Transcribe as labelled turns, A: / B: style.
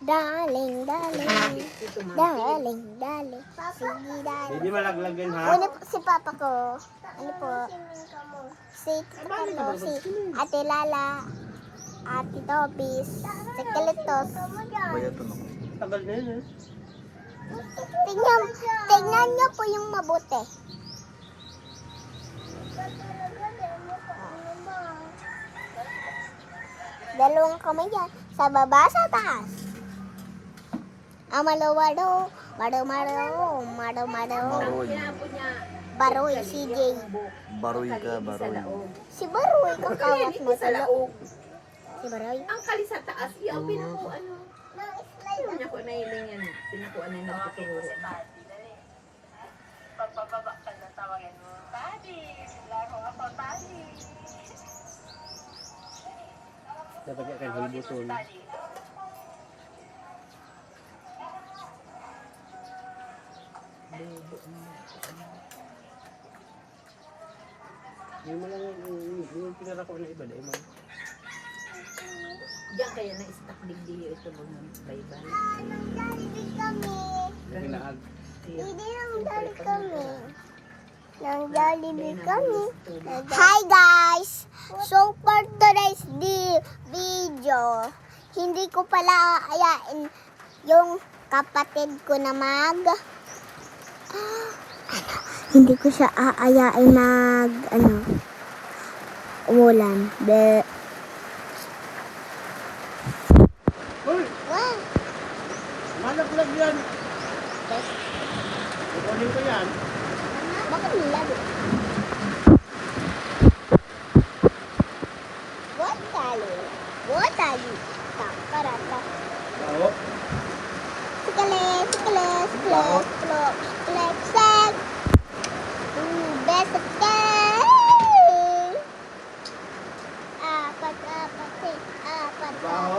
A: Daling, daling. Daling, daling. Sige, daling.
B: Hindi malaglagan ha.
A: Ano po si Papa ko? Ano po? Si Tito Carlo, si Ate Lala, Ate Topis, si Kalitos.
B: Tagal na yun eh.
A: Tingnan niyo po yung mabuti. Dalawang kamay yan. Sa baba, sa taas. Amalawado, mado-mado, mado-mado. Baroy, si Jay.
C: Baroy ka, baroy.
A: Si Baroy, kakawat mo
D: Sa
A: talo.
D: laog.
A: Si Baroy.
D: Ang kali sa taas, yung pinakuan mo. Yung niya ko na ilang yan. Pinakuan na yung nagtuturo.
E: Pagpababa ka na tawagin mo, Daddy, laro ako, Daddy.
B: Dapat ka kan buton.
E: Daddy.
B: Yung mo lang yung pinara ko na iba dahil mo.
D: Diyan kaya na-stack digdi ito mga baybay.
A: Nagdalibig kami.
B: Yung hinaag.
A: Hindi nagdalibig kami. Nagdalibig kami. Hi guys! So for today's video, hindi ko pala aayain yung kapatid ko na hindi ko siya aayain umulan.
B: Hoy!
A: Wow!
B: Malaglag yan! Kukunin ko yan.
A: Bakit nilago? Botali. Parata.
B: Oo.
A: Sikale. Sek. Best day. Apat.
B: Baho.